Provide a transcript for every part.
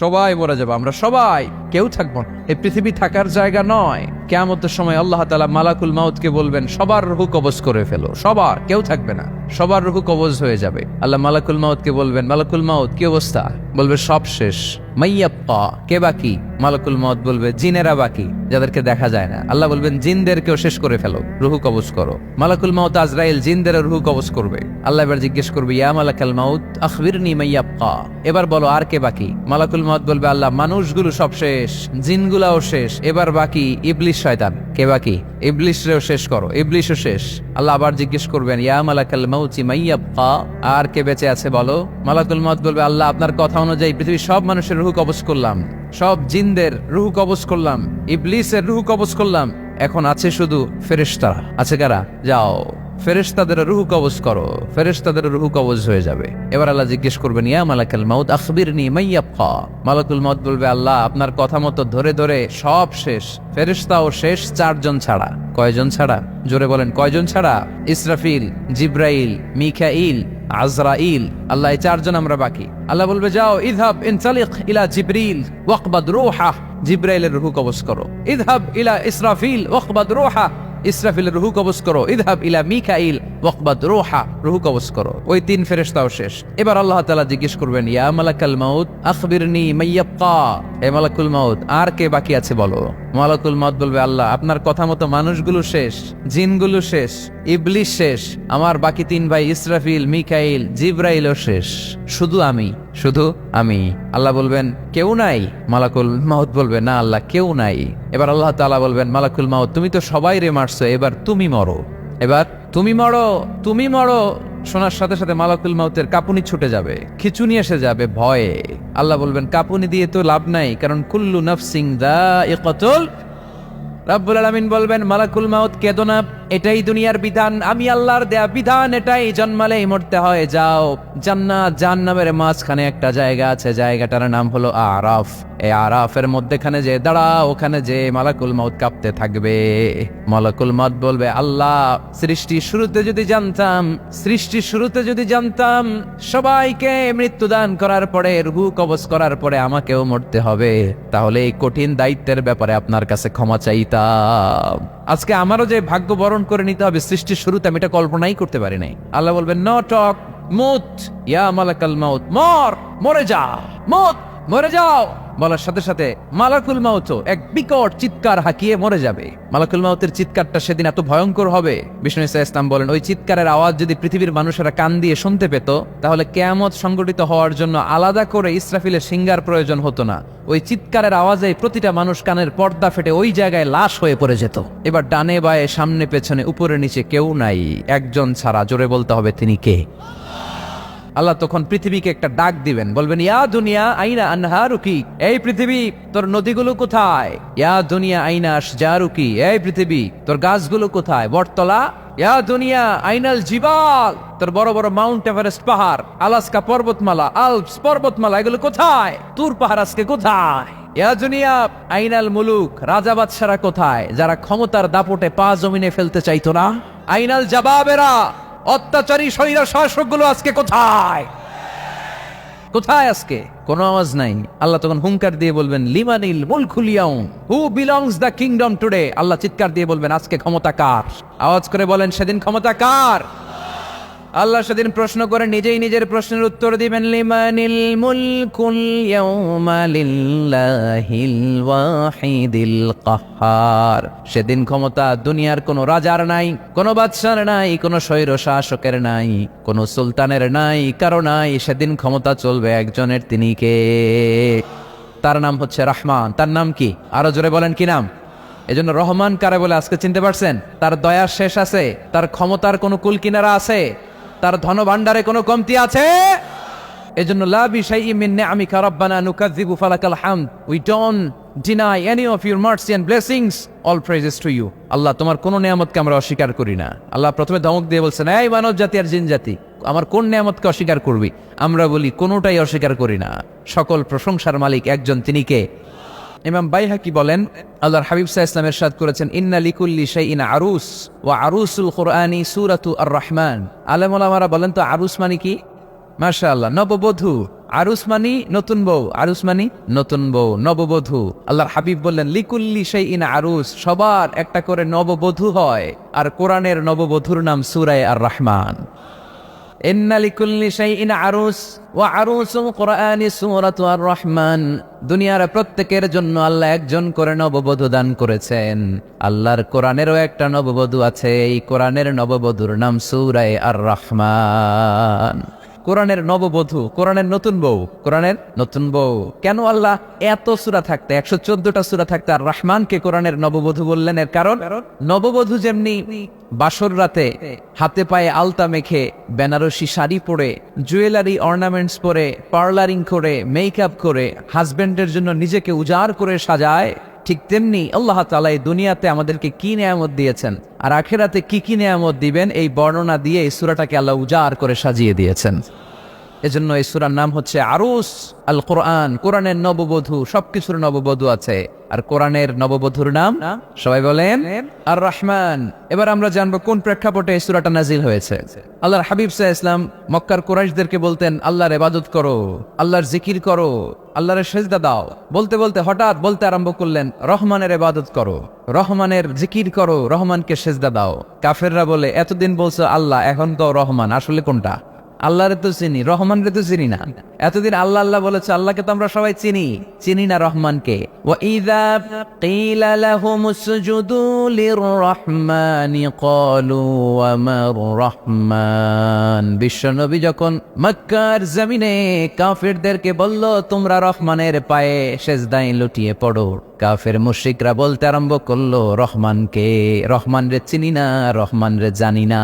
সবাই মরে যাবো, আমরা সবাই, কেউ থাকবো না। এই পৃথিবী থাকার জায়গা নয়। কিয়ামতের সময় আল্লাহ তাআলা মালাকুল মাউতকে বলবেন, সবার রূহ কবজ করে ফেলো, সবার, কেউ থাকবে না, সবার রূহ কবজ হয়ে যাবে। আল্লাহ মালাকুল মাউতকে বলবেন, মালাকুল মাউত কি অবস্থা? বলবে সব শেষ। মাইয়াব্বা, কে বাকি? মালাকুল মাউত বলবে জিনেরা বাকি, যাদেরকে দেখা যায় না। আল্লাহ বলবেন জিনদেরকেও শেষ করে ফেলো, রূহ কবজ করো। মালাকুল মাউত আজরাইল জিনদের রূহ কবজ করবে। আল্লাহ এবার জিজ্ঞেস করবে, ইয়া মালাকাল মাউত আখবিরনি মাইয়াব্বা, এবার বলো আর কে বাকি? মালাকুল মাউত বলবে, আল্লাহ মানুষগুলো সব শেষ, জিনগুলাও শেষ, এবার বাকি ইবলিস শয়তান। কে বাকি? ইবলিসরেও শেষ করো, ইবলিসও শেষ। আল্লাহ আবার জিজ্ঞেস করবেন, ইয়া মালাকাল মাউতি মাইয়াব্বা, আর কে বেঁচে আছে বলো? মালাকুল মাউত বলবে, আল্লাহ আপনার কথা অনুযায়ী পৃথিবীর সব মানুষের রূহ কবজ করলাম, সব জিনদের রূহ কবজ করলাম, ইবলিসের রূহ কবজ করলাম, এখন আছে শুধু ফেরেশতারা। আছে কারা? যাও ফেরেশতাদের রূহ কবজ করো, ফেরেশতাদের রূহ কবজ হয়ে যাবে। এবার আল্লাহ জিজ্ঞেস করবেন, ইয়া মালাকাল মাউত আখবিরনি মাইয়াব্বা। মালাকুল মাউত বলবে, আল্লাহ আপনার কথা মতো ধরে ধরে সব শেষ, ফেরেশতাও শেষ, 4 জন ছাড়া। কয়জন ছাড়া? জোরে বলেন, কয়জন ছাড়া? ইসরাফিল, জিব্রাইল, মিকাইল, আজরাইল। আল্লাহ এই 4 জন আমরা বাকি। আল্লাহ বলবে, যাও ইযহাব ইনতালিক ইলা জিবরিল ওয়াকবাদ রূহা, জিব্রাইলের রূহ কবজ করো। ইযহাব ইলা ইসরাফিল ওয়াকবাদ রূহা, ইসরাফিলের রূহ কবজ করো। ইযহাব ইলা মিকাইল ওয়াকবাদ রূহা, রূহ কবজ করো। ওই 3 ফেরেশতাও শেষ। এবার আল্লাহ তাআলা জিজ্ঞেস করবেন, ইয়া মালাকাল মাউত আখবিরনি মাইয়াব্বা, হে মালাকুল মাউত আর কে বাকি আছে বলো? মালাকুল মাউত বলবে, আল্লাহ আপনার কথা মতো মানুষগুলো শেষ, জিনগুলো শেষ, ইবলিস শেষ, আমার বাকি 3 ভাই ইসরাফিল, মিকাইল, জিব্রাইলও শেষ, শুধু আমি, শুধু আমি। আল্লাহ বলবেন, কেউ নাই? মালাকুল মাউত বলবে, না আল্লাহ কেউ নাই। এবার আল্লাহ তাআলা বলবেন, মালাকুল মাউত তুমি তো সবাই রে মারছো, এবার তুমি মরো, এবার তুমি মরো, তুমি মরো। শোনার সাথে সাথে মালাকুল মাউতের কাঁপুনি ছুটে যাবে, খিচুনি এসে যাবে ভয়ে। আল্লাহ বলবেন, কাঁপুনি দিয়ে তো লাভ নাই, কারণ কুল্লু নাফসিন যায়িকাতুল। রাব্বুল আলামিন বলবেন, মালাকুল মাউত কেঁদো না, এটাই দুনিয়ার বিধান, আমি আল্লাহর দেয়া বিধান, এটাই, জন্মালেই মরতে হয়। যাও, জান্নাত জাহান্নামের মাঝখানে একটা জায়গা আছে, জায়গাটার নাম হলো আরাফ। এই আরাফের মধ্যখানে যে দাঁড়াও, ওখানে যে মালাকুল মাউত কাঁপতে থাকবে। মালাকুল মাউত বলবে, আল্লাহ সৃষ্টির শুরুতে যদি জানতাম, সৃষ্টির শুরুতে যদি জানতাম সবাইকে মৃত্যুদান করার পরে, রূহ কবজ করার পরে আমাকেও মরতে হবে, তাহলে এই কঠিন দায়িত্বের ব্যাপারে আপনার কাছে ক্ষমা চাইতাম। আজকে আমারও যে ভাগ্য বরণ করে নিতে হবে সৃষ্টির শুরুতে, আমি এটা কল্পনাই করতে পারি নাই। আল্লাহ বলবেন, নো টক, মুত ইয়া মালাকাল মাউত, মর, মরে যা, মুত, মরে যাও। বলার সাথে সাথে মালাকুল মাউতও এক বিকট চিৎকার হাঁকিয়ে মরে যাবে। মালাকুল মাউতের চিৎকারটা সেদিন এত ভয়ঙ্কর হবে, বিষ্ণু ঈসা ইসলাম বলেন, ওই চিৎকারের আওয়াজ যদি পৃথিবীর মানুষেরা কান দিয়ে শুনতে পেত, তাহলে কিয়ামত সংগঠিত হওয়ার জন্য আলাদা করে ইসরাফিলের সিঙ্গার প্রয়োজন হতো না। ওই চিৎকারের আওয়াজে প্রতিটা মানুষ কানের পর্দা ফেটে ওই জায়গায় লাশ হয়ে পড়ে যেত। এবার ডানে বায়ে সামনে পেছনে উপরে নিচে কেউ নাই, একজন ছাড়া। জোরে বলতে হবে, তিনি কে? আল্লাহ তখন পৃথিবীকে একটা ডাক দিবেন, বলবেন, ইয়া দুনিয়া আইনা আনহারুকি, এই পৃথিবী তোর নদীগুলো কোথায়? ইয়া দুনিয়া আইনা আশজারুকি, এই পৃথিবী তোর গাছগুলো কোথায়? বটতলা। ইয়া দুনিয়া আইনাল জিবাল, তোর বড় বড় মাউন্ট এভারেস্ট পাহাড়, আলাস্কা পর্বতমালা, আলপস পর্বতমালা, এগুলো কোথায়? তুর পাহাড় আজকে কোথায়? ইয়া দুনিয়া আইনাল মুলুক, রাজা বাদশারা কোথায়, যারা ক্ষমতার দাপটে পা জমিনে ফেলতে চাইতো না? আইনাল জাবাবেরা, অত্যাচারী স্বৈর শাসকগুলো আজকে কোথায়? কোথায় আজকে? কোনো আওয়াজ নাই। আল্লাহ তখন হুঙ্কার দিয়ে বলবেন, লিমানিল মুলকুল ইয়াউম, who belongs the kingdom today. Allah চিৎকার দিয়ে বলবেন, আজকে ক্ষমতা কার? আওয়াজ করে বলেন, সেদিন ক্ষমতা কার? আল্লাহ সেদিন প্রশ্ন করে নিজেই নিজের প্রশ্নের উত্তর দিবেন, লিমানিল মুলকুল ইয়াউমা লিল্লাহিল ওয়াহিদিল কাহ্হার। সেদিন ক্ষমতা দুনিয়ার কোনো রাজার নাই, কোনো বাদশার নাই, কোনো স্বৈর শাসকের নাই, কোনো সুলতানের নাই, কারো নাই। সেদিন ক্ষমতা চলবে একজনের, তিনি কে? তার নাম হচ্ছে রহমান। তার নাম কি? আরো জোরে বলেন, কি নাম? এজন্য রহমান কারে বলে আজকে চিনতে পারছেন? তার দয়ার শেষ আছে? তার ক্ষমতার কোনো কুল কিনারা আছে? তার ধন ভান্ডারে কোনো কমতি আছে? এজন্য লা বিশাইইন মিন নিআমিকা রাব্বানা নুকাযযিবু ফালাকাল হামদ, we don't deny any of your mercy and blessings, all praises to you. Allah তোমার কোন নিয়ামতকে আমরা অস্বীকার করি না। আল্লাহ প্রথমে ধমক দিয়ে বলছেন, এই মানব জাতি আর জিন জাতি, আমার কোন নিয়ামতকে অস্বীকার করবি? আমরা বলি কোনোটাই অস্বীকার করি না। সকল প্রশংসার মালিক একজন, তিনি কে? ইমাম বাইহাকি বলেন, আল্লাহর হাবিব সাল্লাল্লাহু আলাইহি ওয়াসাল্লাম ইরশাদ করেছেন, ইন্না লিকুল্লি শাইইন আরুস ওয়া আরুসুল কুরআনি সূরাতু আর রহমান। আলেম ওলামারা বলেন তো আরুস মানে কি? মাশাআল্লাহ, নববধূ। আরুস মানি নতুন বউ, আরুস মানি নতুন বউ, নববধূ। আল্লাহর হাবিব বললেন লিকুল্লি শাইইন আরুস, সবার একটা করে নববধূ হয়। আর কোরআনের নববধূর নাম সূরা আর রহমান। ইন্না লিকুল্লি শাইইন আরুস ওয়া আরুসুল কুরআনি সূরাতু আর রহমান। দুনিয়ার প্রত্যেকের জন্য আল্লাহ একজন করে নববধূ দান করেছেন। আল্লাহর কোরআনেরও একটা নববধূ আছে, এই কোরআনের নববধূর নাম সূরা আর রহমান। কোরআনের নববধূ, কোরআনের নতুন বউ, কোরআনের নতুন বউ। কেন আল্লাহ এত সূরা থাকতে 114টা সূরা থাকতে আর রহমানকে কোরআনের নববধূ বললেন? এর কারণ নববধূ যেমনি বাসর রাতে হাতে পায়ে আলতা মেখে, বেনারসি শাড়ি পরে, জুয়েলারি অর্নামেন্টস পরে, পার্লারিং করে, মেকআপ করে হাজবেন্ডের জন্য নিজেকে উজাড় করে সাজায়, ঠিক তেমনি আল্লাহ তাআলা এই দুনিয়াতে আমাদেরকে কি নেয়ামত দিয়েছেন আর আখিরাতে কি কি নেয়ামত দিবেন, এই বর্ণনা দিয়ে এই সূরাটাকে আল্লাহ উজাড় করে সাজিয়ে দিয়েছেন। এজন্য এই সূরার নাম হচ্ছে আরুস আল কোরআন। কোরআনের নববধূ, সবকিছুর নববধূ আছে। আর কোরআনের নববধূর নাম সবাই বলেন আর রহমান। এবার আমরা জানবো কোন প্রেক্ষাপটে এই সূরাটা নাজিল হয়েছে। আল্লাহর হাবিব সাল্লাল্লাহু আলাইহি ওয়াসাল্লাম মক্কার কুরাইশদেরকে বলতেন আল্লাহর ইবাদত করো, আল্লাহর জিকির করো, আল্লাহর সেজদা দাও। বলতে বলতে হঠাৎ বলতে আরম্ভ করলেন রহমানের ইবাদত করো, রহমানের জিকির করো, রহমানকে সেজদা দাও। কাফেররা বলে এতদিন বলছো আল্লাহ, এখন তো রহমান, আসলে কোনটা? আল্লাহরে তো চিনি, রহমানরে তো চিনি না। এতদিন আল্লাহ আল্লাহ বলেছে, আল্লাহকে তো আমরা সবাই চিনি, চিনি না রহমানকে। ওয়া ইযা কিলা লাহুমুসজুদু লিররহমানি ক্বালু ওয়া মার রহমান। বিশ্বনবী যখন মক্কার জমিনে কাফেরদেরকে বলল তোমরা রহমানের পায়ে সেজদায় লুটিয়ে পড়ো, কাফের মুশরিকরা বলতে আরম্ভ করলো রহমানকে, রহমান রে চিনি না, রহমান রে জানি না।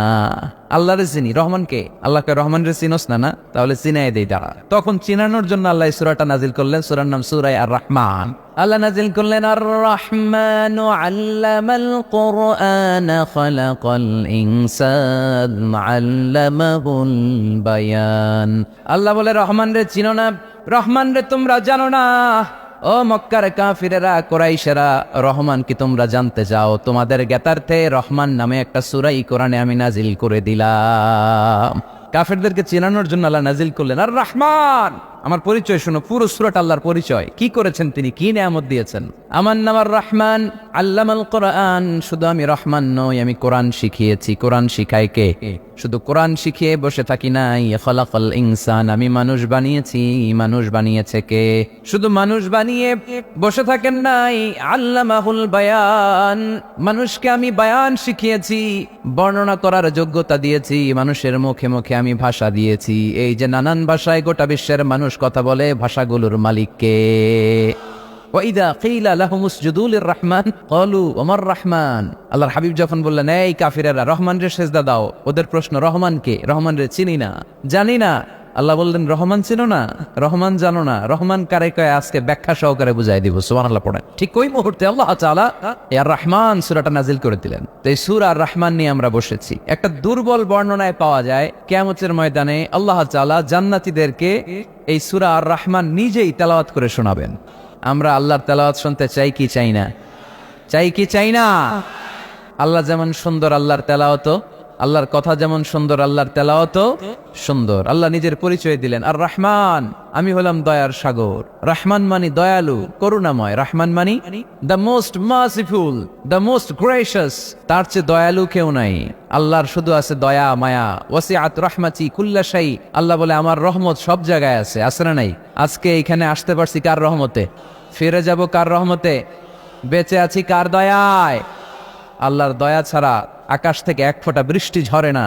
আল্লাহরে চিনি, রহমানকে? আল্লাহকে রহমান রে চিনোস না? না, তাহলে চিনাই দেই তারা। তখন চিনানোর জন্য আল্লাহ এই সূরাটা নাজিল করলেন। সূরার নাম সূরা আর রহমান। আল্লাহ নাজিল করলেন আর রহমান আল্লামাল কুরআন খালাকাল ইনসান আল্লামাহুল বায়ান। আল্লাহ বলে রহমান রে চিনো না, রহমান রে তোমরা জানো না। ও মক্কার কাফিরেরা, কুরাইশেরা, রহমান কি তোমরা জানতে চাও? তোমাদের জ্ঞাতার্থে রহমান নামে একটা সূরা কোরআনে আমি নাজিল করে দিলাম। কাফেরদেরকে চেনানোর জন্য আল্লাহ নাজিল করলেন আর রহমান। আমার পরিচয় শোনো, পুরো সূরাটা আল্লাহর পরিচয়, কি করেছেন তিনি, কি নিয়ামত দিয়েছেন। আমার নাম আর রহমান আল্লামাল কোরআন। শুধু আমি রহমান নই, আমি কোরআন শিখিয়েছি। কোরআন শিখায় কে? শুধু কোরআন শিখিয়ে বসে থাকি নাই। খালাকাল ইনসান, আমি মানুষ বানিয়েছি। মানুষ বানিয়েছে কে? শুধু মানুষ বানিয়ে বসে থাকেন নাই, আল্লামাহুল বায়ান, মানুষকে আমি বায়ান শিখিয়েছি, বর্ণনা করার যোগ্যতা দিয়েছি। মানুষের মুখে মুখে আমি ভাষা দিয়েছি। এই যে নানান ভাষায় গোটা বিশ্বের মানুষ কথা বলে, ভাষাগুলোর মালিক কে? ওয়াইদা কিলা লাহুমুসজুদু লিররহমান ক্বালু ওয়া মার রহমান। আল্লাহর হাবিব যখন বললেন এই কাফিরেরা রহমানরে সেজদা দাও, ওদের প্রশ্ন রহমান কে? রহমান রে চিনি না, জানি না। আল্লাহ বললেন রহমান চিনো না, রহমান জানো না, রহমান কারে কয় আজকে ব্যাখ্যা সহকারে বুঝাই দিব। সুবহানাল্লাহ পড়েন। ঠিক ওই মুহূর্তে আল্লাহ তাআলা আর রহমান সূরাটা নাজিল করে দিলেন। তো এই সূরা আর রহমান নিয়ে আমরা বসেছি। একটা দুর্বল বর্ণনায় পাওয়া যায় কিয়ামতের ময়দানে আল্লাহ তাআলা জান্নাতীদেরকে এই সূরা আর রহমান নিজেই তেলাওয়াত করে শোনাবেন। আমরা আল্লাহর তেলাওয়াত শুনতে চাই কি চাই না? চাই কি চাই না? আল্লাহ যেমন সুন্দর, আল্লাহর তেলাওয়াতও, আল্লাহর কথা যেমন সুন্দর, আল্লাহর তেলাওয়াতও সুন্দর। আল্লাহ নিজের পরিচয় দিলেন আর রহমান, আমি হলাম দয়ার সাগর। রহমান মানি দয়ালু, করুণাময়। রহমান মানি the most merciful, the most gracious. তার চেয়ে দয়ালু কেউ নাই। আল্লাহর শুধু আছে দয়া মায়া। ওয়াসিআত রাহমাতি কুল্লা শাই। আল্লাহ বলে আমার রহমত সব জায়গায় আছে। আছে না নাই? আজকে এখানে আসতে পারছি কার রহমতে? ফিরে যাব কার রহমতে? বেঁচে আছি কার দয়ায়? আল্লাহর দয়া ছাড়া আকাশ থেকে এক ফোঁটা বৃষ্টি ঝরে না।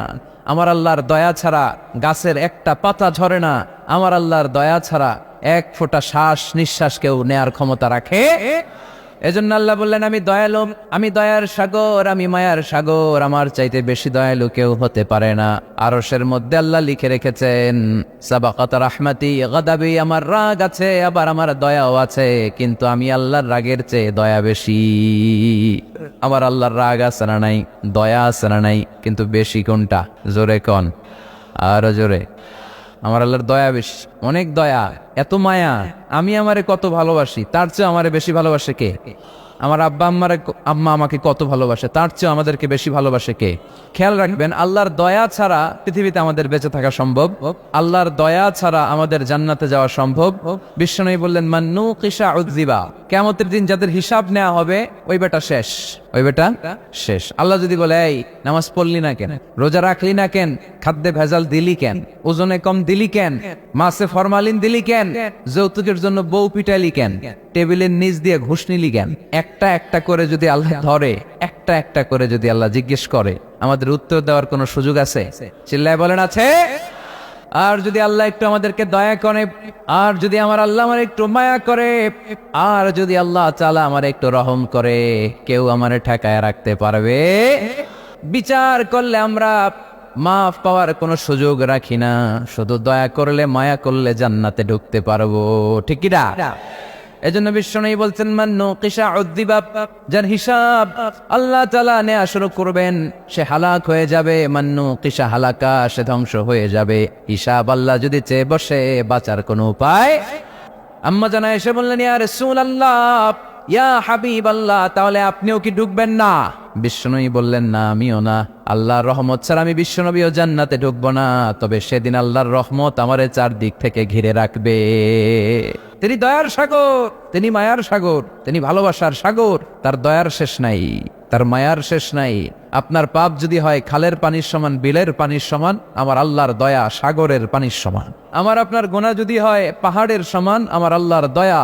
আমার আল্লাহর দয়া ছাড়া গাছের একটা পাতা ঝরে না। আমার আল্লাহর দয়া ছাড়া এক ফোঁটা শ্বাস নিঃশ্বাস কেউ নেয়ার ক্ষমতা রাখে? এজন্য আল্লাহ বললেন আমি দয়ালু, আমি দয়ার সাগর, আমি মায়ার সাগর। আমার চাইতে বেশি দয়ালু কেউ হতে পারে না। আরশের মধ্যে আল্লাহ লিখে রেখেছেন সাবাকাত রাহমাতি গাদাবি, আমার রাগ আছে আবার আমার দয়াও আছে, কিন্তু আমি আল্লাহর রাগের চেয়ে দয়া বেশি। আমার আল্লাহর রাগ আছে না নাই? দয়া আছে না নাই? কিন্তু বেশি কোনটা? জোরে কোন, আরো জোরে। আমার আল্লাহর দয়া বেশি। অনেক দয়া, এত মায়া, আমি আমারে কত ভালোবাসি, তার চেয়ে আমারে বেশি ভালোবাসে কে? আমার আম্মা আমাকে কত ভালোবাসে, তার চেয়ে আমাদেরকে বেশি ভালোবাসে কে? খেয়াল রাখবেন, আল্লাহর দয়া ছাড়া পৃথিবীতে আমাদের বেঁচে থাকা সম্ভব, আল্লাহর দয়া ছাড়া আমাদের জান্নাতে যাওয়া সম্ভব। বিশ্বনবী বললেন, মান্নু কিসা উযিবা, কিয়ামতের দিন যাদের হিসাব নেওয়া হবে ওই বেটা শেষ, ওই বেটা শেষ। আল্লাহ যদি বলে, এই নামাজ পড়লি না কেন, রোজা রাখলি না কেন, খাদ্যে ভেজাল দিলি কেন, ওজনে কম দিলি কেন, মাছে ফরমালিন দিলি কেন, যৌতুকের জন্য বউ পিটাইলি কেন, টেবিলের নিচ দিয়ে ঘুষ নিলি কেন, একটা একটা করে যদি আল্লাহ ধরে, একটা একটা করে যদি আল্লাহ জিজ্ঞেস করে, আমাদের উত্তর দেওয়ার কোনো সুযোগ আছে? চিল্লায় বলেন আছে? আর যদি আল্লাহ একটু আমাদেরকে দয়া করে, আর যদি আমার আল্লাহ আমার একটু মায়া করে, আর যদি আল্লাহ তাআলা আমার একটু রহম করে, কেউ আমারে ঠেকায় রাখতে পারবে? বিচার করলে আমরা মাফ পাওয়ার কোনো সুযোগ রাখি না, শুধু দয়া করলে মায়া করলে জান্নাতে ঢুকতে পারবো, ঠিক কি না? এজন্য বিশ্বনবী বলছেন, মান্নু কিসা উযিবা, যার হিসাব আল্লাহ তাআলা নেওয়া শুরু করবেন সে হালাক হয়ে যাবে, মান্নু কিসা হালাকা, সে ধ্বংস হয়ে যাবে। হিসাব আল্লাহ যদি চেয়ে বসে, বাঁচার কোনো উপায়? আম্মা জানা এসে বললেন, ইয়া রাসূলুল্লাহ, ইয়া হাবিবাল্লাহ, তাহলে আপনিও কি ঢুকবেন না? বিশ্বনবী বললেন, না আমিও না, আল্লাহর রহমত ছাড়া আমি বিশ্বনবীও জান্নাতে ঢুকবো না, তবে সেদিন আল্লাহর রহমত আমারে চারদিক থেকে ঘিরে রাখবে। তিনি দয়ার সাগর, তিনি মায়ার সাগর, তিনি ভালোবাসার সাগর, তার দয়ার শেষ নাই, তার মায়ার শেষ নাই। আপনার পাপ যদি হয় খালের পানির সমান, বিলের পানির সমান, আমার আল্লাহর দয়া সাগরের পানির সমান। আমার আপনার গুনাহ যদি হয় পাহাড়ের সমান, আমার আল্লাহর দয়া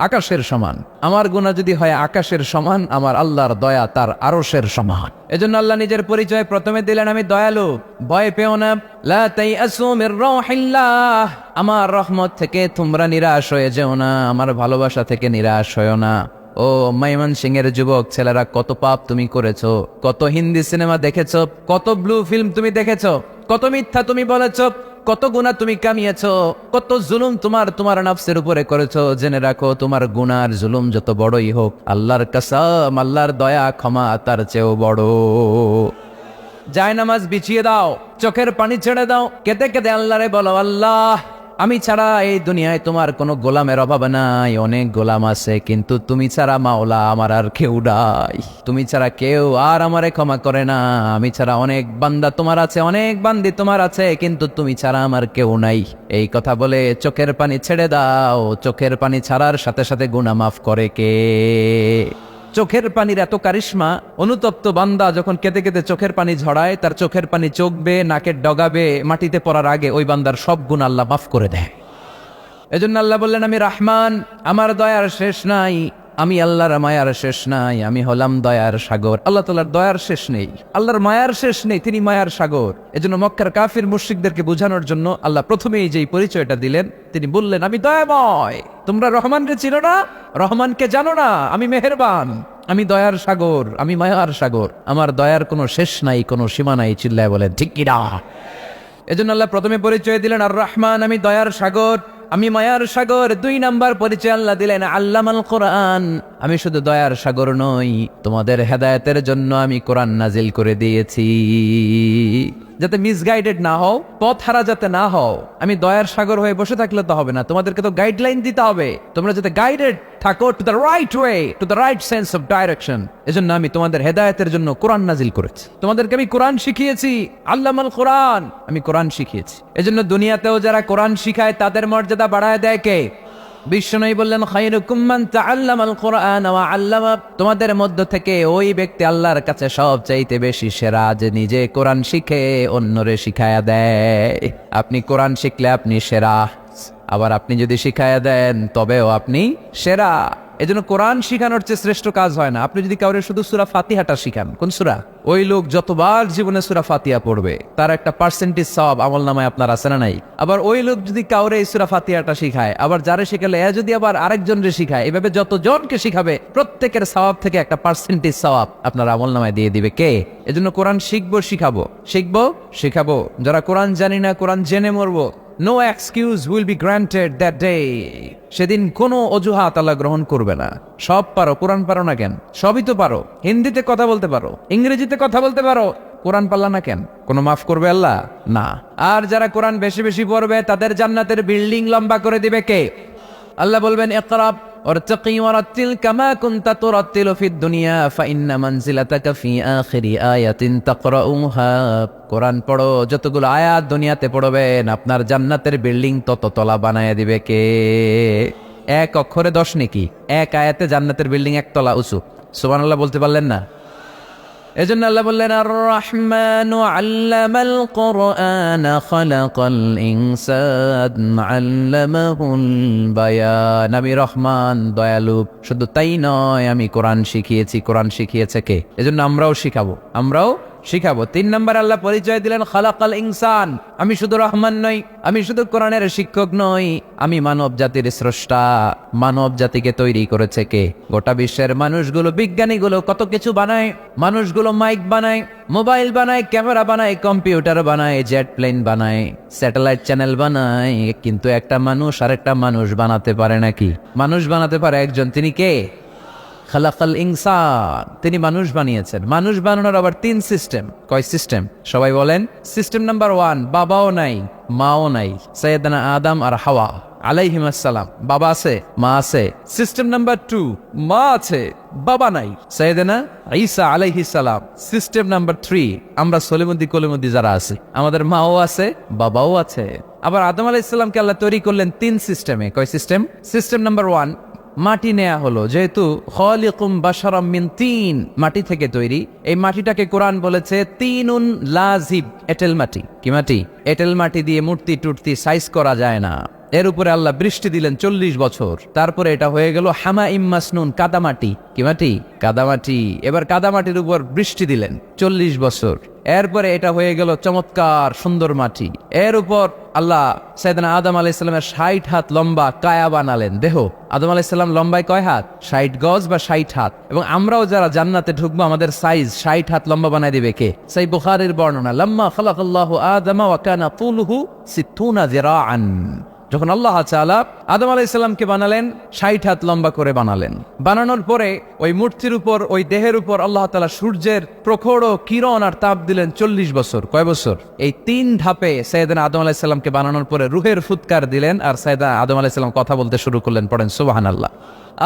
আকাশের সমান। আমার গুনাহ যদি হয় আকাশের সমান, আমার আল্লাহর দয়া তার আরশের সমান। এজন্য আল্লাহ নিজের পরিচয় প্রথমে দিলেন, আমি দয়ালু, ভয় পেও না, লা তাইআসু মির রাহিল্লাহ, আমার রহমত থেকে তোমরা নিরাশ হয়ে যেও না, আমার ভালোবাসা থেকে নিরাশ হয়েও না। ও ময়মনসিংহের যুবক ছেলেরা, কত পাপ তুমি করেছো, কত হিন্দি সিনেমা দেখেছো, কত ব্লু ফিল্ম তুমি দেখেছো, কত মিথ্যা তুমি বলেছো, কত গুনাহ তুমি কামিয়েছো, কত জুলুম তোমার নফসের উপরে করেছো। জেনে রাখো, তোমার গুনার জুলুম যত বড়ই হোক, আল্লাহর কসম, আল্লাহর দয়া ক্ষমা তার চেয়েও বড়। জায়নামাজ বিছিয়ে দাও, চোখের পানি ছেড়ে দাও, কেঁদে কেঁদে আল্লাহরে বলো, আল্লাহ আমি ছাড়া এই দুনিয়ায় তোমার কোনো গোলামের অভাব নাই, অনেক গোলাম আছে, কিন্তু তুমি ছাড়া মাওলা আমার আর কেউ নাই, তুমি ছাড়া কেউ আর আমারে ক্ষমা করে না। আমি ছাড়া অনেক বান্দা তোমার আছে, অনেক বান্দি তোমার আছে, কিন্তু তুমি ছাড়া আমার কেউ নাই। এই কথা বলে চোখের পানি ছেড়ে দাও। চোখের পানি ছাড়ার সাথে সাথে গুনাহ মাফ করে কে? চোখের পানির এত কারিশমা, অনুতপ্ত বান্দা যখন কেঁদে কেঁদে চোখের পানি ঝরায়, তার চোখের পানি চোখবে, নাকের ডগাবে, মাটিতে পড়ার আগে ওই বান্দার সব গুনাহ আল্লাহ মাফ করে দেয়। এজন্য আল্লাহ বললেন, আমি রহমান, আমার দয়ার শেষ নাই, আমি আল্লাহর মায়ার শেষ নাই, আমি হলাম দয়ার সাগর। আল্লাহ তাআলার দয়ার শেষ নেই, আল্লাহর মায়ার শেষ নেই, তিনি মায়ার সাগর। এজন্য মক্কার কাফির মুশরিকদেরকে বোঝানোর জন্য আল্লাহ প্রথমেই যেই পরিচয়টা দিলেন, তিনি বললেন, আমি দয়াময়। তোমরা রহমানকে চিনো না, রহমানকে জানো না, আমি মেহেরবান, আমি দয়ার সাগর, আমি মায়ার সাগর, আমার দয়ার কোনো শেষ নাই, কোনো সীমা নাই। চিল্লায় বলেন ঠিক কি না? এজন্য আল্লাহ প্রথমে পরিচয় দিলেন আর রহমান, আমি দয়ার সাগর, আমি মায়ার সাগর। 2 নাম্বার পরিচয় আল্লাহ দিলেন আল্লামাল কোরআন, আমি শুধু দয়ার সাগর নই, তোমাদের হেদায়েতের জন্য আমি কোরআন নাজিল করে দিয়েছি, যাতে মিসগাইডেড না হও, পথ হারা যাতে না হও। আমি দয়ার সাগর হয়ে বসে থাকলে তো হবে না, তোমাদেরকে তো গাইডলাইন দিতে হবে, তোমরা যাতে গাইডেড থাকো to the right way, to the right sense of direction. এজন্য আমি তোমাদের হেদায়েতের জন্য কোরআন নাজিল করেছি, তোমাদেরকে আমি কোরআন শিখিয়েছি, আল্লামাল কোরআন, আমি কোরআন শিখিয়েছি। এজন্য দুনিয়াতেও যারা কোরআন শিখায় তাদের মর্যাদা বাড়ায় দেয় কে? বিশ্বনবী বললেন, খায়রুকুম মান তাআল্লামাল কোরআন ওয়া আল্লামা, তোমাদের মধ্য থেকে ওই ব্যক্তি আল্লাহর কাছে সবচাইতে বেশি সেরা, যে নিজে কোরআন শিখে অন্যরে শিখায়া দেয়। আপনি কোরআন শিখলে আপনি সেরা, আবার আপনি যদি শিখায়া দেন তবেও আপনি সেরা। এজন্য কোরআন শিখানোর চেয়ে শ্রেষ্ঠ কাজ হয় না। আপনি যদি কাউরে শুধু সূরা ফাতিহাটা শিখান, কোন সূরা, ওই লোক যতবার জীবনে সূরা ফাতিহা পড়বে তার একটা পার্সেন্টেজ সওয়াব আমলনামায় আপনার আছে না নাই? আবার ওই লোক যদি কাউরে এই সূরা ফাতিহাটা শিখায়, আবার যারে শিখালে এ যদি আবার আরেকজনরে শিখায়, এভাবে যতজনকে শিখাবে প্রত্যেকের সওয়াব থেকে একটা পার্সেন্টেজ সওয়াব আপনার আমলনামায় দিয়ে দিবে কে? এজন্য কোরআন শিখবো, শিখাবো, শিখবো, শিখাবো। যারা কোরআন জানি না, কোরআন জেনে মরবো, no excuse will be granted that day, সেদিন কোনো অজুহাত আল্লাহ গ্রহণ করবে না। সব পারো, কোরআন পারো না কেন? সবই তো পারো, হিন্দিতে কথা বলতে পারো, ইংরেজিতে কথা বলতে পারো, কোরআন পারলা না কেন? কোনো মাফ করবে আল্লাহ? না। আর যারা কোরআন বেশি বেশি পড়বে তাদের জান্নাতের বিল্ডিং লম্বা করে দিবে কে? আল্লাহ বলবেন ইকরা ওয়ারতাকি ওয়ারাতিল কামা কুনতা তুরাতিলু ফিদ দুনিয়া ফাইন্না মানজিলাতাকা ফি আখিরি আয়াতিন তাকরাউহা। কোরআন পড়ো, যতগুলো আয়াত দুনিয়াতে পড়বেন আপনার জান্নাতের বিল্ডিং তত তলা বানায় দিবে কে? এক অক্ষরে 10 নেকি, এক আয়াতে জান্নাতের বিল্ডিং একতলা উঁচু। সুবহানাল্লাহ বলতে পারলেন না? এজন্য আল্লাহ বললেন আর রহমানু আল্লামাল কোরআন খালাকাল ইনসান আল্লামাহুল বায়ান। আমি রহমান, দয়ালু। শুধু তাই নয়, আমি কোরআন শিখিয়েছি। কোরআন শিখিয়েছে কে? এজন্য আমরাও শিখাবো, আমরাও শিখাবো। 3 নম্বর আল্লাহ পরিচয় দিলেন খালাকাল ইনসান। আমি শুধু রহমান নই, আমি শুধু কোরআনের শিক্ষক নই, আমি মানব জাতির স্রষ্টা। মানব জাতিকে তৈরি করেছে কে? গোটা বিশ্বের মানুষগুলো, বিজ্ঞানীগুলো কত কিছু বানায়। মানুষগুলো মাইক বানায়, মোবাইল বানায়, ক্যামেরা বানায়, কম্পিউটার বানায়, জেট প্লেন বানায়, স্যাটেলাইট চ্যানেল বানায়, কিন্তু একটা মানুষ আরেকটা মানুষ বানাতে পারে নাকি? মানুষ বানাতে পারে একজন, তিনি কে? খালাকাল ইনসান, তিনি মানুষ বানিয়েছেন। মানুষ বানানোর আবার 3 সিস্টেম। কয় সিস্টেম? সবাই বলেন। সিস্টেম নাম্বার 1, বাবাও নাই মাও নাই, সাইয়েদানা আদম আর হাওয়া আলাইহিমাস সালাম। বাবা আছে, মা আছে। সিস্টেম নাম্বার 2, মা আছে, বাবা নাই, সাইয়েদানা ঈসা আলাইহিস সালাম। সিস্টেম নাম্বার 3, আমরা সলিমুদ্দি কলিমুদ্দি যারা আছি, আমাদের মাও আছে, বাবাও আছে। আবার আদম আলাইহিস সালামকে আল্লাহ তৈরি করলেন 3 সিস্টেমে। কয় সিস্টেম? সিস্টেম নাম্বার 1, মাটি নেয়া হলো, যেহেতু খালিকুম বাশারাম মিন তিন, মাটি থেকে তৈরি। এই মাটিটাকে কোরআন বলেছে তিনুন লাজিব, এঁটেল মাটি। কি মাটি? এঁটেল মাটি দিয়ে মূর্তি টুর্তি সাইজ করা যায় না। এর উপরে আল্লাহ বৃষ্টি দিলেন 40 বছর, তারপরে এটা হয়ে গেল হামাইম মাসনুন, কাদামাটি। কি মাটি? কাদামাটি। এবার কাদামাটির উপর বৃষ্টি দিলেন 40 বছর, এরপরে এটা হয়ে গেল চমৎকার সুন্দর মাটি। এর উপর আল্লাহ সাইয়েদনা আদম আলাইহিস সালামের 60 হাত লম্বা কায়া বানালেন, দেহ। আদম আলাইহিস সালাম লম্বায় কয় হাত? 60 গজ বা 60 হাত। এবং আমরাও যারা জান্নাতে ঢুকবো আমাদের সাইজ 60 হাত লম্বা বানায় দিবে কে? সেই বুখারীর বর্ণনা, লাম্মা খালাকাল্লাহু আদম ওয়া কানা তুলুহু 60 যিরাআন। যখন আল্লাহ তাআলা আদম আলাইহিস সালামকে বানালেন, 60 হাত লম্বা করে বানালেন। বানানোর পরে ওই মূর্তির উপর, ওই দেহের উপর আল্লাহ তাআলা সূর্যের প্রখর কিরণ আর তাপ দিলেন 40 বছর। কয় বছর? এই 3 ধাপে সাইয়েদনা আদম আলাইহিস সালামকে বানানোর পরে রুহের ফুৎকার দিলেন, আর সাইয়েদনা আদম আলাইহিস সালাম কথা বলতে শুরু করলেন। পড়েন সুবহানাল্লাহ।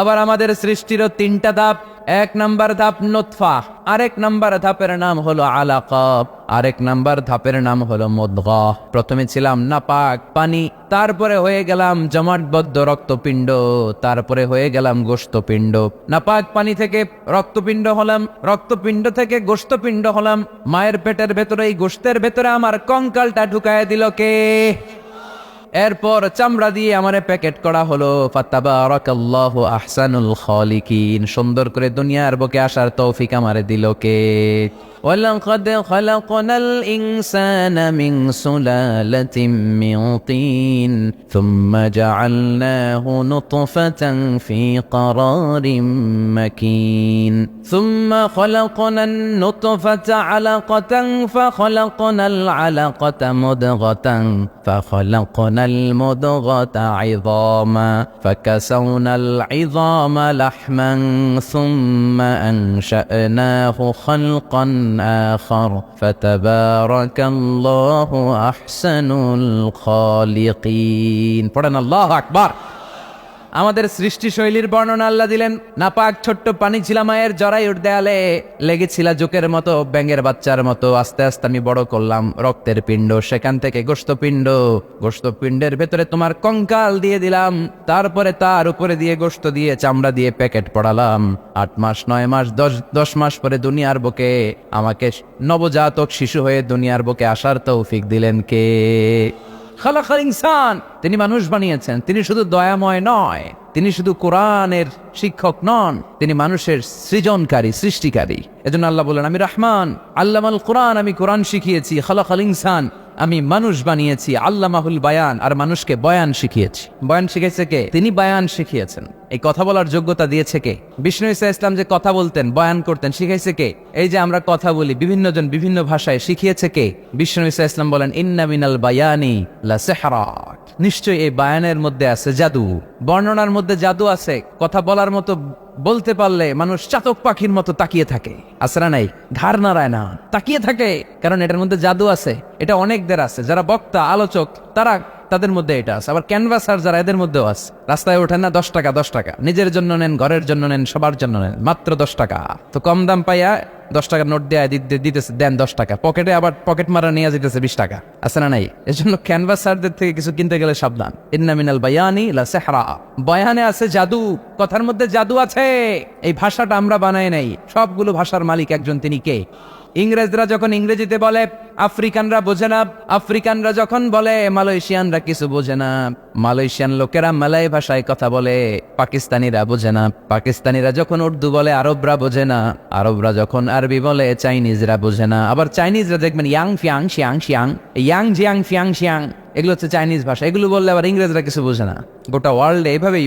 আবার আমাদের সৃষ্টিরও 3টা ধাপ। 1 নাম্বার ধাপ নুতফা, আরেক নাম্বার ধাপের নাম হলো আলাকা, আরেক নাম্বার ধাপের নাম হলো মুদগাহ। প্রথমে ছিলাম নাপাক পানি, তারপরে হয়ে গেলাম জমাটবদ্ধ রক্তপিণ্ড, তারপরে হয়ে গেলাম গোশতপিণ্ড। নাপাক পানি থেকে রক্তপিণ্ড হলাম, রক্তপিণ্ড থেকে গোশতপিণ্ড হলাম। মায়ের পেটের ভেতরে, এই গোশতের ভেতরে আমার কঙ্কালটা ঢুকায় দিল কে? এরপর চামড়া দিয়ে আমারে প্যাকেট করা হলো। ফাতাবারাকাল্লাহু আহসানুল খালিকিন। সুন্দর করে দুনিয়ার বুকে আসার তৌফিক আমারে দিল কে? ওয়ালাকাদ খালাকনাল ইনসানা মিন সুলালাতিন মিন তিন সুম্মা জাআলনাহু নুতফাতান ফি ক্বারারিন মাকিন সুম্মা খালাকনান নুতফাতা আলাকাতান ফাখালাকনাল আলাকাতা মুদগাতান ফাখালাকনাল মুদগাতা ইযামা ফাকাসাওনাল ইযামা লাহমান সুম্মা আনশা'নাহু খালকান آخر فتبارك الله أحسن الخالقين। পড়েন আল্লাহু আকবার। আমাদের সৃষ্টি শৈলীর বর্ণনা আল্লাহ দিলেন। নাপাক ছোট্ট পানি ছিল মায়ের জরায়ুর দেয়ালে, লেগেছিল জোকের মতো, ব্যাঙের বাচ্চার মতো। আস্তে আস্তে আমি বড় করলাম রক্তের পিণ্ড, সেখান থেকে গোশতপিণ্ড, গোশতপিণ্ডের ভেতরে তোমার কঙ্কাল দিয়ে দিলাম, তারপরে তার উপরে দিয়ে গোশত দিয়ে চামড়া দিয়ে প্যাকেট পড়ালাম। 8 মাস 9 মাস 10 মাস পরে দুনিয়ার বুকে আমাকে নবজাতক শিশু হয়ে দুনিয়ার বুকে আসার তৌফিক দিলেন কে? খালাকাল ইনসান, তিনি মানুষ বানিয়েছেন। তিনি শুধু দয়াময় নয়, তিনি শুধু কোরআনের শিক্ষক নন, তিনি মানুষের সৃজনকারী, সৃষ্টিকারী। এজন্য আল্লাহ বলেন আমি রহমান, আল্লামাল কোরআন, আমি কোরআন শিখিয়েছি। খালাকাল ইনসান, আমি মানুষ বানিয়েছি। আল্লামাহুল বায়ান, আর মানুষকে বয়ান শিখিয়েছি। বয়ান শিখেছে কে? তিনি বয়ান শিখিয়েছেন। এই কথা বলার যোগ্যতা দিয়েছে কে? বিষ্ণু ঈসা ইসলাম যে কথা বলতেন, বয়ান করতেন, শিখাইছে কে? এই যে আমরা কথা বলি বিভিন্ন জন বিভিন্ন ভাষায়, শিখিয়েছে কে? বিষ্ণু ঈসা ইসলাম বলেন ইন্না মিনাল বায়ানি লা সিহরা, নিশ্চয়ই এই বায়ানের মধ্যে আছে জাদু, বর্ণনার মধ্যে জাদু আছে। কথা বলার মতো বলতে পারলে মানুষ চাতক পাখির মতো তাকিয়ে থাকে, আছে না নাই? ঘাড় নাড়ায় না, তাকিয়ে থাকে, কারণ এটার মধ্যে জাদু আছে। এটা অনেকদের আছে, যারা বক্তা আলোচক তাদের মধ্যে এটা আছে। আবার ক্যানভাসার যারা, এদের মধ্যেও আছে। রাস্তায় ওঠেন না, 10 টাকা 10 টাকা, নিজের জন্য নেন, ঘরের জন্য নেন, সবার জন্য নেন, মাত্র 10 টাকা। তো কম দাম পাইয়া 10 টাকার নোট দেয়া দিতেছে, দেন 10 টাকা, পকেটে আবার পকেট মারা নিয়ে যেতেছে 20 টাকা, আছে না নাই? এর জন্য ক্যানভাসারদের থেকে কিছু কিনতে গেলে সাবধান। ইন্না মিনাল বায়ানি লা সিহরা, বয়ানে আছে জাদু, কথার মধ্যে জাদু আছে। এই ভাষাটা আমরা বানাই নাই, সবগুলো ভাষার মালিক একজন, তিনি কে? ইংরেজরা যখন ইংরেজিতে বলে আফ্রিকানরা বোঝে না, আফ্রিকানরা যখন বলে মালয়েশিয়ানরা কিছু বোঝে না, মালয়েশিয়ান লোকেরা মালয় ভাষায় কথা বলে, পাকিস্তানিরা বোঝে না, পাকিস্তানিরা যখন উর্দু বলে আরবরা বোঝে না, আরবরা যখন আরবি বলে চাইনিজরা বোঝে না। আবার চাইনিজরা দেখবেন ইয়াং ফিয়াং শিয়াং শিয়াং, ইয়াং জিয়াং ফিয়াং শিয়াং, এগুলো হচ্ছে চাইনিজ ভাষা। এগুলো বললে আবার ইংরেজরা কিছু বোঝে না। গোটা ওয়ার্ল্ডে এভাবেই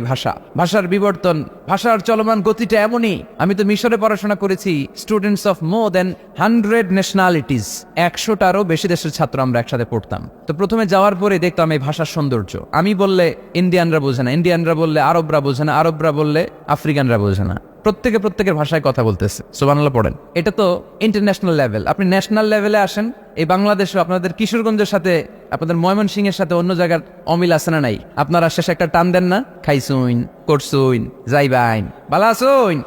ভাষার বিবর্তন, ভাষার চলমান গতিটা এমনই। আমি তো মিশরে পড়াশোনা করেছি, students of more than 100 nationalities, 100টারও বেশি দেশের ছাত্র আমরা একসাথে পড়তাম। তো প্রথমে যাওয়ার পরে দেখতাম এই ভাষার সৌন্দর্য। আমি বললে ইন্ডিয়ানরা বোঝে না, ইন্ডিয়ানরা বললে আরবরা বোঝে না, আরবরা বললে আফ্রিকানরা বোঝে না। প্রত্যেকের ভাষায় কথা বলতেছে, সুবহানাল্লাহ পড়েন। এটা তো ইন্টারন্যাশনাল লেভেল। আপনি ন্যাশনাল লেভেলে আসেন, এই বাংলাদেশে আপনাদের কিশোরগঞ্জের সাথে, আপনাদের ময়মনসিংহের সাথে অন্য জায়গার অমিল আছে না নাই? আপনারা শেষে একটা টান দেন না, খাইছুইন, করছুইন, যাইবাইন, বালা আসুইন।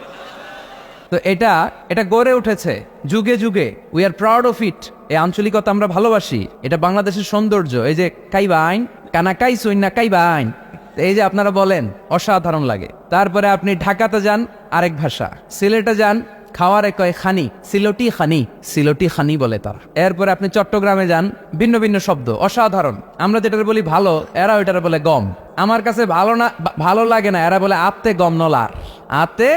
তো এটা গড়ে উঠেছে যুগে যুগে। We are proud of it. এই আঞ্চলিকতা আমরা ভালোবাসি, এটা বাংলাদেশের সৌন্দর্য। এই যে কাইবাইন, কানা কাইছুইন না কাইবাইন, এই যে আপনারা বলেন, অসাধারণ লাগে। তারপরে আপনি ঢাকাতে যান, আরেক ভাষা। সিলেটে যান, খাওয়ারে কয় খানি, সিলটি খানি বলে তারা। এরপরে আপনি চট্টগ্রামে যান, ভিন্ন ভিন্ন শব্দ, অসাধারণ। আমরা যেটা বলি ভালো, এরা ওইটারে বলে গম। আমার কাছে ভালো লাগে না, এরা বলে আতে গম নলার, আতে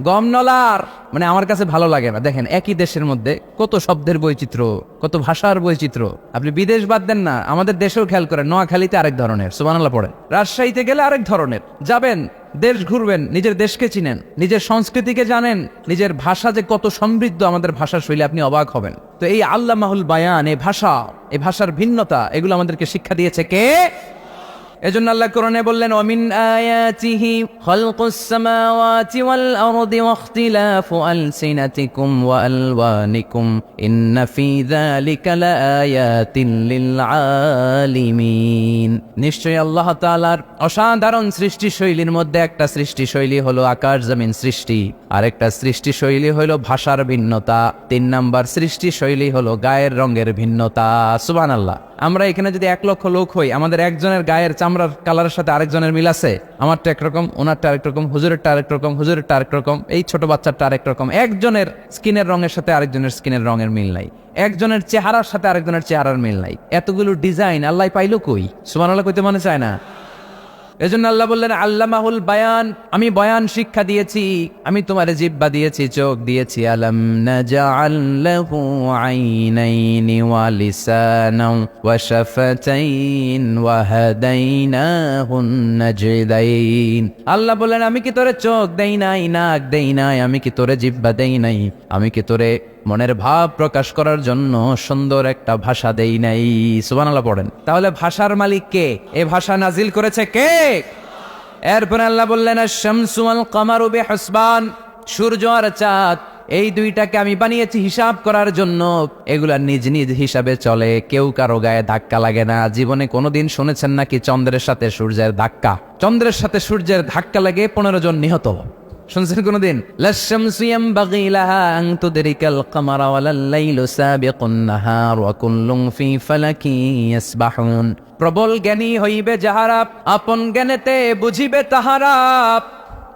গম নলার, মানে আমার কাছে ভালো লাগে না। দেখেন, একই দেশের মধ্যে কত শব্দের বৈচিত্র্য, কত ভাষার বৈচিত্র্য। আপনি বিদেশ বাদ দেন না, আমাদের দেশেও খেয়াল করেন। নোয়াখালীতে আরেক ধরনের, সুবহানাল্লাহ পড়েন। রাজশাহীতে গেলে আরেক ধরনের। যাবেন, দেশ ঘুরবেন, নিজের দেশকে চিনেন, নিজের সংস্কৃতিকে জানেন, নিজের ভাষা যে কত সমৃদ্ধ, আমাদের ভাষা শৈলী, আপনি অবাক হবেন। তো এই আল্লামাহুল বায়ান, এই ভাষার ভিন্নতা, এগুলো আমাদেরকে শিক্ষা দিয়েছে কে? এজন্য আল্লাহ কোরআনে বললেন, ওয়ামিন আয়াতিহি খালকুস সামাওয়াতি ওয়াল আরদি ওয়াখতিলাফু আলসিনাতিকুম ওয়া আলওয়ানিকুম ইন্না ফি যালিকা লাআয়াতিন লিল আলিমিন। নিশ্চয়ই আল্লাহ তাআলার অসাধারণ সৃষ্টি শৈলীর মধ্যে একটা সৃষ্টি শৈলী হলো আকাশ জমিন সৃষ্টি, আর একটা সৃষ্টি শৈলী হলো ভাষার ভিন্নতা, 3 নাম্বার সৃষ্টি শৈলী হলো গায়ের রঙের ভিন্নতা। সুবহানাল্লাহ। আমরা এখানে যদি 1 লক্ষ লোক হই, আমাদের একজনের গায়ের চামড়ার কালারের সাথে আরেকজনের মিল আছে? আমারটা একরকম, ওনারটা আরেক রকম, হুজুরেরটা আরেক রকম, হুজুরেরটা আরেক রকম, এই ছোট বাচ্চারটা আরেক রকম। একজনের স্কিনের রঙের সাথে আরেকজনের স্কিনের রঙের মিল নাই, একজনের চেহারার সাথে আরেকজনের চেহারার মিল নাই। এতগুলো ডিজাইন আল্লাহ পাইলো কই? সুবহানাল্লাহ কইতে মনে চায় না? এজন্য আল্লাহ বললেন, আল্লামাহুল বায়ান, আমি বয়ান শিক্ষা দিয়েছি, আমি তোমারে জিহ্বা দিয়েছি, চোখ দিয়েছি। আলাম নাজআল লাহু আইনাইনি ওয়া লিসানান ওয়া শাফাতাইন ওয়া হাদাইনাহুন নাজদাইন। আল্লাহ বললেন, আমি কি তোরে চোখ দেই নাই, নাক দেই নাই, আমি কি তোরে জিহ্বা দেই নাই, আমি কি তোরে মনের ভাব প্রকাশ করার জন্য সুন্দর একটা ভাষা দেই নাই? সুবহানাল্লাহ পড়েন। তাহলে ভাষার মালিক কে? এই ভাষা নাজিল করেছে কে? এরপর আল্লাহ বললেন, আশ-শামসু ওয়াল কামারু বিহিসবান, সূর্য আর চাঁদ, এই দুইটাকে আমি বানিয়েছি হিসাব করার জন্য। এগুলা নিজ নিজ হিসাবে চলে, কেউ কারো গায়ে ধাক্কা লাগে না। জীবনে কোনোদিন শুনেছেন নাকি চন্দ্রের সাথে সূর্যের ধাক্কা? চন্দ্রের সাথে সূর্যের ধাক্কা লাগে 15 জন নিহত। শুনছেন কোনদিন? লাশ-শামসু ইয়ানবাগি লাহা আন তুদরিকাল কামারা ওয়ালাল লাইলু সাবিকুন নাহার ওয়া কুল্লুন ফি ফালাকিন ইয়াসবাহুন। প্রবল জ্ঞানী হইবে যাহারা, আপন জ্ঞানেতে বুঝিবে তাহারা।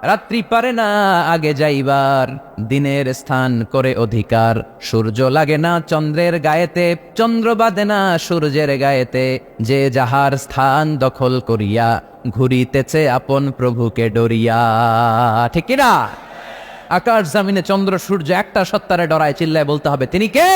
রাত্রি পারে না আগে যাইবার, দিনের স্থান করে অধিকার। সূর্য লাগে না চন্দ্রের গায়েতে, চন্দ্র বাঁধে না সূর্যের গায়েতে। যে যাহার স্থান দখল করিয়া, ঘুরিতেছে আপন প্রভুকে ডরিয়া। ঠিক না? আকাশ জমিনে চন্দ্র সূর্য একটা সত্তারে ডরায়, চিল্লায় বলতে হবে, তিনি কে?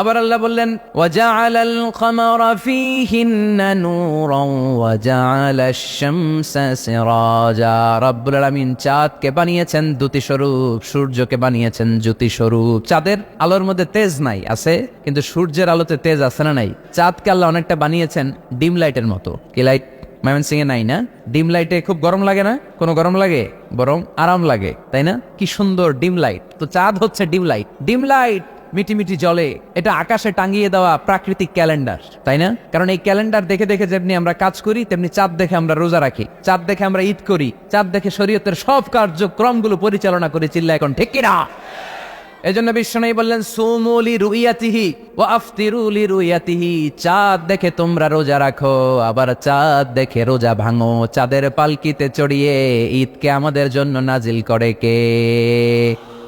আবার আল্লাহ বললেন, ওয়াজআলাল কামারা ফীহিন্না নূরান ওয়াজআলাশ শামসা সিরাজা। রব্বুল আলামিন চাঁদকে বানিয়েছেন দ্যুতি স্বরূপ, সূর্যকে বানিয়েছেন জ্যোতি স্বরূপ। চাঁদের আলোর মধ্যে তেজ নাই, আছে, কিন্তু সূর্যের আলোতে তেজ আছে না নাই? চাঁদকে আল্লাহ অনেকটা বানিয়েছেন ডিম লাইটের মতো। কি লাইট? ময়মনসিংহে নাই না? ডিম লাইটে খুব গরম লাগে না? কোনো গরম লাগে? বরং আরাম লাগে, তাই না? কি সুন্দর ডিম লাইট। তো চাঁদ হচ্ছে ডিম লাইট। ডিম লাইট মিটি মিটি জলে, এটা আকাশে টাঙিয়ে দেওয়া প্রাকৃতিক ক্যালেন্ডার, তাই না? কারণ এই ক্যালেন্ডার দেখে দেখে যেমনি আমরা কাজ করি, তেমনি চাঁদ দেখে আমরা রোজা রাখি, চাঁদ দেখে আমরা ঈদ করি, চাঁদ দেখে শরীয়তের সব কার্যক্রমগুলো পরিচালনা করি। চিল্লা এখন ঠিক কিনা? এই জন্য বিশ্বনবী বললেন সুমু লিরুইয়াতিহি ওয়া আফতিরু লিরুইয়াতিহি, চাঁদ দেখে তোমরা রোজা রাখো, আবার চাঁদ দেখে রোজা ভাঙো। চাঁদের পালকিতে চড়িয়ে ঈদকে আমাদের জন্য নাজিল করে কে?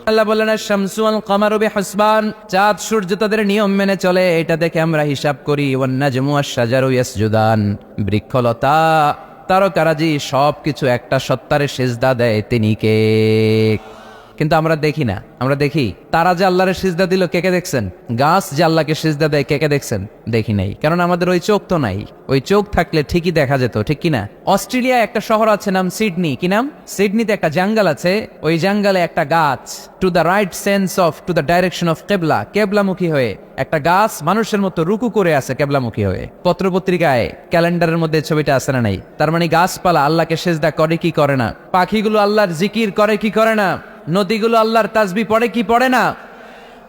আল্লাহ বললেন শামসু ওয়াল কমারু বিহুসবান, চাঁদ সূর্য তাদের নিয়ম মেনে চলে, এটা দেখে আমরা হিসাব করি। ওয়ান নাজমু ওয়াশ শাজারু ইয়াসজুদান, বৃক্ষলতা তারকারাজি সবকিছু একটা সত্তারে সিজদা দেয়, তিনি কে? কিন্তু আমরা দেখি না। আমরা দেখি তারা যে আল্লাহরে সিজদা দিল, কে কে দেখছেন? গাছ যে আল্লাহকে সিজদা দেয়, কে কে দেখছেন? দেখি নাই, কারণ আমাদের ওই চোখ তো নাই। ওই চোখ থাকলে ঠিকই দেখা যেত, ঠিক কিনা? অস্ট্রেলিয়া একটা শহর আছে নাম সিডনি, কি নাম? সিডনিতে একটা জঙ্গল আছে, ওই জঙ্গলে একটা গাছ to the right sense of to the direction of কেবলা, কেবলামুখী হয়ে একটা গাছ মানুষের মতো রুকু করে আছে কেবলামুখী হয়ে। পত্রপত্রিকায় ক্যালেন্ডারের মধ্যে ছবিটা আছে না নাই? তার মানে গাছপালা আল্লাহকে সিজদা করে কি করে না? পাখিগুলো আল্লাহর জিকির করে কি করে না? নদীগুলো আল্লাহর তাসবিহ পড়ে কি পড়ে না?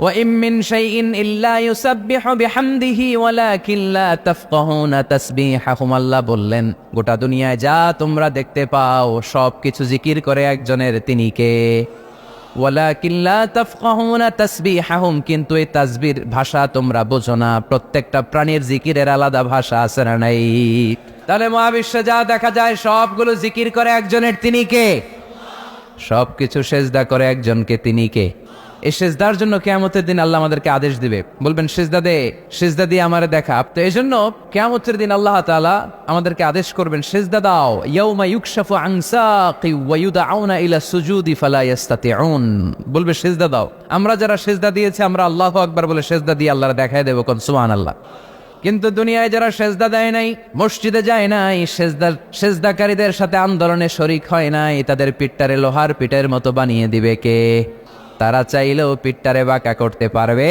ওয়া ইম মিন শাইইন ইল্লা ইউসাব্বিহু বিহামদিহি ওয়ালাকিন লা তাফকাহুনা তাসবিহাহুম, আল্লাহ বললেন গোটা দুনিয়ায় যা তোমরা দেখতে পাও সবকিছু জিকির করে একজনের, তিনি কে? ওয়ালাকিন লা তাফকাহুনা তাসবিহাহুম, কিন্তু এই তাসবির ভাষা তোমরা বোঝো না। প্রত্যেকটা প্রাণীর জিকিরের আলাদা ভাষা আছে না নাই? তাহলে মহাবিশ্বে যা দেখা যায় সবগুলো জিকির করে একজনের, তিনি কে? সবকিছু সেজদা করে একজনকে, তিনি কে? এই সেজদার জন্য কিয়ামতের দিন আল্লাহ আমাদেরকে আদেশ দিবে, বলবেন সেজদা দে, সেজদা দিয়ে আমারে দেখা। তো এই জন্য কিয়ামতের দিন আল্লাহ তাআলা আমাদেরকে আদেশ করবেন সেজদা দাও। ইয়াউমা ইউকশাফু আন সাকি ওয়া ইউদআউনা ইলা সুজুদি ফালা ইস্তাতিউন, বলবে সেজদা দাও। আমরা যারা সেজদা দিয়েছি আমরা আল্লাহু আকবার বলে সেজদা দিয়ে আল্লাহর দেখায় দেব, কোন সুবহানাল্লাহ। কিন্তু দুনিয়ায় যারা সেজদা দেয় নাই, মসজিদে যায় নাই, সেজদাকারীদের সাথে আন্দোলনে শরিক হয় নাই, তাদের পিঠটারে লোহার পিঠের মতো বানিয়ে দিবে কে? তারা চাইলেও পিঠটারে বাঁকা করতে পারবে?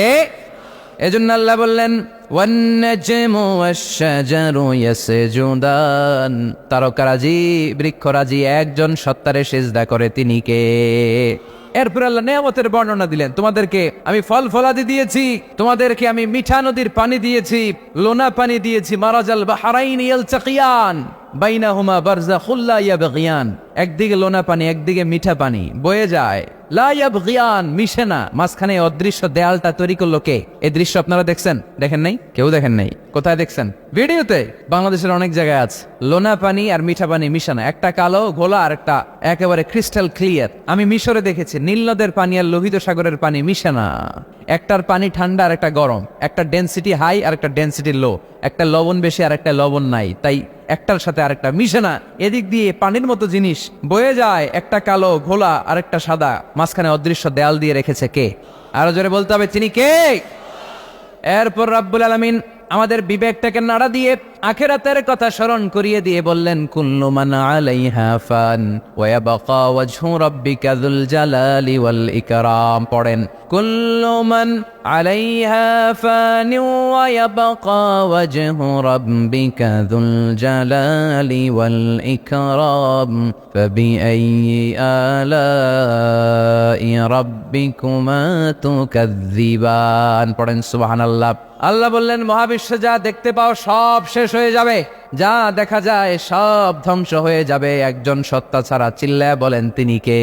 এজন্য আল্লাহ বললেন ওয়ান নাজমু ওয়াশ শাজারু ইয়াসজুদান, তারকারাজি বৃক্ষরাজি একজন সত্তারে সিজদা করে, তিনি কে? এরপর আল্লাহ নেয়ামতের বর্ণনা দিলেন, তোমাদেরকে আমি ফল ফলাদি দিয়েছি, তোমাদেরকে আমি মিঠা নদীর পানি দিয়েছি, লোনা পানি দিয়েছি। মারাজাল বাহরাইন ইয়ালতাকিয়ান বাইনাহুমা বারযাখুল লা ইয়াবগিয়ান, একদিকে লোনা পানি একদিকে মিঠা পানি বয়ে যায়, লা ইয়াবগিয়ান মিশে না, মাঝখানে অদৃশ্য দেয়ালটা তৈরি করলো কে? এই দৃশ্য আপনারা দেখছেন? দেখেন নাই? কেউ দেখেন নাই? কোথায় দেখছেন? ভিডিওতে। বাংলাদেশের অনেক জায়গায় আছে লোনা পানি আর মিঠা পানি মিশানো, একটা কালো ঘোলা আর একটা একেবারে ক্রিস্টাল ক্লিয়ার। আমি মিশরে দেখেছি নীল নদের পানি আর লোহিত সাগরের পানি মিশে না, একটার পানি ঠান্ডা আর একটা গরম, একটা ডেনসিটি হাই আর একটা ডেনসিটি লো, একটা লবণ বেশি আর একটা লবণ নাই, তাই একটার সাথে আরেকটা মিশে না। এদিক দিয়ে পানির মতো জিনিস বয়ে যায়, একটা কালো ঘোলা আর একটা সাদা, মাঝখানে অদৃশ্য দেয়াল দিয়ে রেখেছে কে? আরো জোরে বলতে হবে, তিনি কে? এরপর রাব্বুল আলামিন আমাদের বিবেকটাকে নাড়া দিয়ে আখিরাতের কথা স্মরণ করিয়ে দিয়ে বললেন কুল্লু মান আলাইহা ফান ওয়া ইয়াবকা ওয়াজহু রাব্বিকা যুল জালালি ওয়াল ইকরাম। পড়েন কুল্লু মান আলাইহা ফান ওয়া ইয়াবকা ওয়াজহু রাব্বিকা যুল জালালি ওয়াল ইকরাম ফাবিআইয়ি আলাই রাব্বিকুমা তুকাযযিবান। পড়েন সুবহানাল্লাহ। আল্লাহ বললেন মহাবিশ্বে যা দেখতে পাও সব শেষ হয়ে যাবে, যা দেখা যায় সব ধ্বংস হয়ে যাবে একজন সত্তা ছাড়া। চিল্লায় বলেন তিনি কে?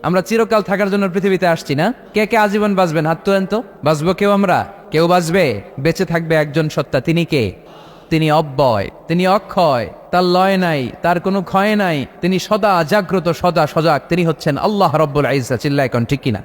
আমরা চিরকাল থাকার জন্য পৃথিবীতে আসছি না? কে কে আজীবন বাঁচবেন? হাত তোলেন তো। বাঁচবো কেউ? আমরা কেউ বাঁচবে? বেঁচে থাকবে একজন সত্তা, তিনি কে? তিনি অব্যয়, তিনি অক্ষয়, তার লয় নাই, তার কোনো ক্ষয় নাই, তিনি সদা জাগ্রত, সদা সজাগ, তিনি হচ্ছেন আল্লাহ রব্বুল ইজ্জত। চিল্লায় কোন ঠিক কিনা?